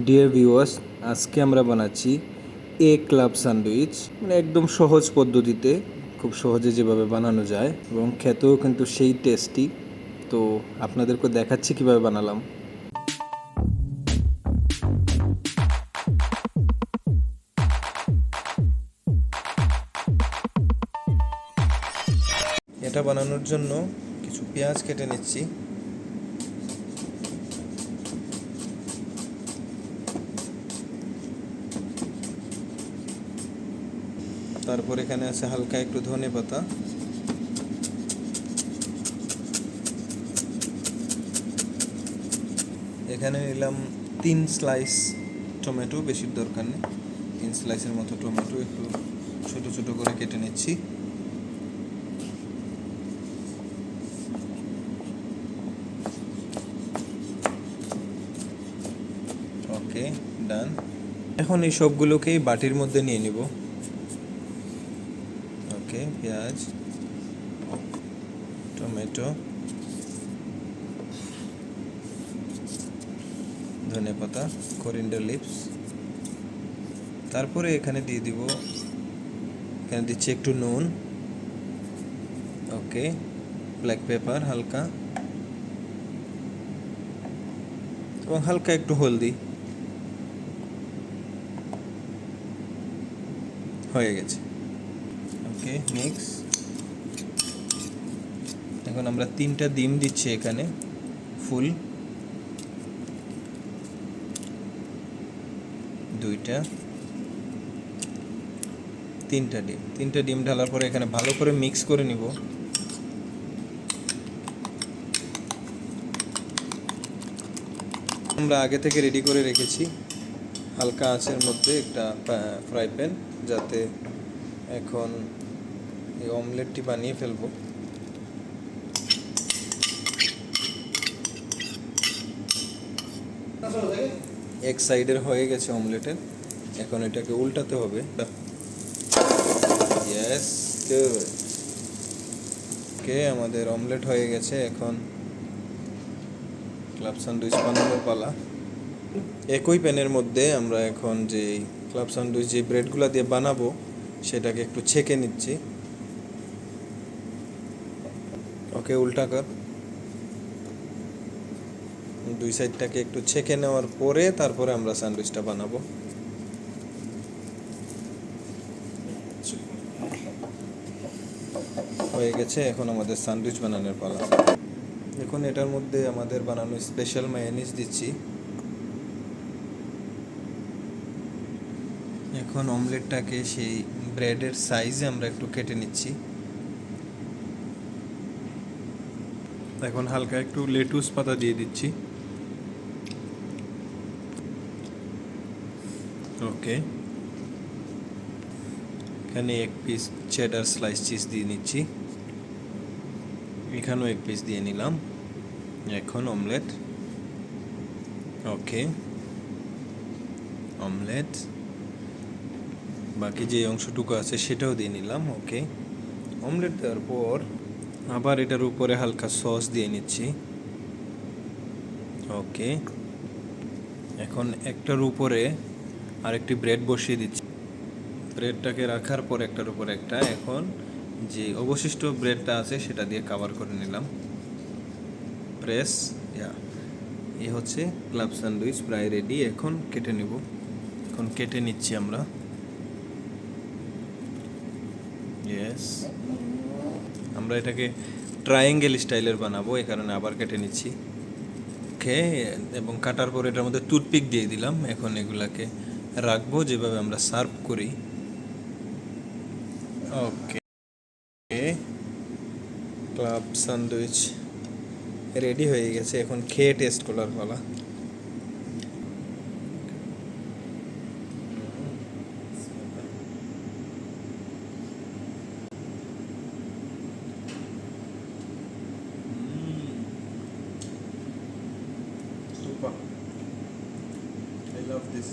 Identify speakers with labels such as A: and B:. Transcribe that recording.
A: Dear viewers, আজকে আমরা বানাচ্ছি ক্লাব স্যান্ডউইচ, মানে একদম সহজ পদ্ধতিতে, খুব সহজে যেভাবে বানানো যায় এবং খেতেও কিন্তু সেই টেস্টি। তো আপনাদেরকে দেখাচ্ছি কিভাবে বানালাম। এটা বানানোর জন্য কিছু পেঁয়াজ কেটে নিচ্ছি। তারপর এখানে আছে হালকা একটু ধনেপাতা, এখানে নিলাম 3 স্লাইস টমেটো, বেশি দরকার নেই, 3 স্লাইসের মতো টমেটো একটু ছোট ছোট করে কেটে নিচ্ছি। ওকে, ডান। এখন এই সবগুলোকেই বাটির মধ্যে নিয়ে নিব। ওকে, পেঁয়াজ, টমেটো, ধনেপাতা, করিন্ডার লিভস, তারপরে এখানে দিয়ে দিব, এখানে দিচ্ছি একটু নুন, ওকে, ব্ল্যাক পেপার হালকা, এবং হালকা একটু হলদি। হয়ে গেছে। ওকে, মিক্স। এখন আমরা 3টা ডিম দিচ্ছি এখানে, ফুল 2টা, 3টা ডিম ঢালার পরে এখানে ভালো করে মিক্স করে নিব। আমরা আগে থেকে রেডি করে রেখেছি হালকা আঁচের মধ্যে একটা ফ্রাই প্যান, যাতে এখন এই অমলেটটি বানিয়ে ফেলবো। এক সাইডের হয়ে গেছে অমলেটের, এখন এটাকে উল্টাতে হবে। Yes, good. ওকে, আমাদের অমলেট হয়ে গেছে। এখন ক্লাব স্যান্ডউইচ বানানোর পালা। একই প্যানের মধ্যে আমরা এখন যে ক্লাব স্যান্ডউইচ যে ব্রেডগুলো দিয়ে বানাবো সেটাকে একটু ছেঁকে নিচ্ছি। ওকে, উল্টা কর। 2 সাইডটাকে একটু ছেঁকে নেওয়ার পরে তারপরে আমরা স্যান্ডউইচটা বানাবো। হয়ে গেছে, এখন আমাদের স্যান্ডউইচ বানানোর পালা। এখন এটার মধ্যে আমাদের বানানো স্পেশাল মায়োনিজ দিচ্ছি। এখন অমলেটটাকে সেই ব্রেডের সাইজে আমরা একটু কেটে নিচ্ছি। এখন হালকা একটু লেটুস পাতা দিয়ে দিচ্ছি। ওকে, এখানে 1 পিস চেডার স্লাইস চিজ দিয়ে নিচ্ছি, এখানেও 1 পিস দিয়ে নিলাম। এখন অমলেট। ওকে, অমলেট, বাকি যে অংশটুকু আছে সেটাও দিয়ে নিলাম। ওকে, অমলেট দেওয়ার পর আবার এটার উপরে হালকা সস দিয়ে নিচ্ছি। ওকে, এখন একটার উপরে আরেকটি ব্রেড বসিয়ে দিচ্ছি। ব্রেডটাকে রাখার পর একটার উপর একটা, এখন যে অবশিষ্ট ব্রেডটা আছে সেটা দিয়ে কভার করে নিলাম। প্রেস, এই হচ্ছে ক্লাব স্যান্ডউইচ প্রায় রেডি। এখন কেটে নিব। এখন কেটে নিচ্ছি আমরা। ইয়েস, আমরা এটাকে ট্রায়াঙ্গেল স্টাইলের বানাবো, এই কারণে আবার কেটে নিচ্ছি। ওকে, এবং কাটার পর এটার মধ্যে টুথপিক দিয়ে দিলাম। এখন এগুলাকে রাখবো যেভাবে আমরা সার্ভ করি। ওকে, ক্লাব স্যান্ডউইচ রেডি হয়ে গেছে। এখন খেয়ে টেস্ট করার পালা। Super. I love this.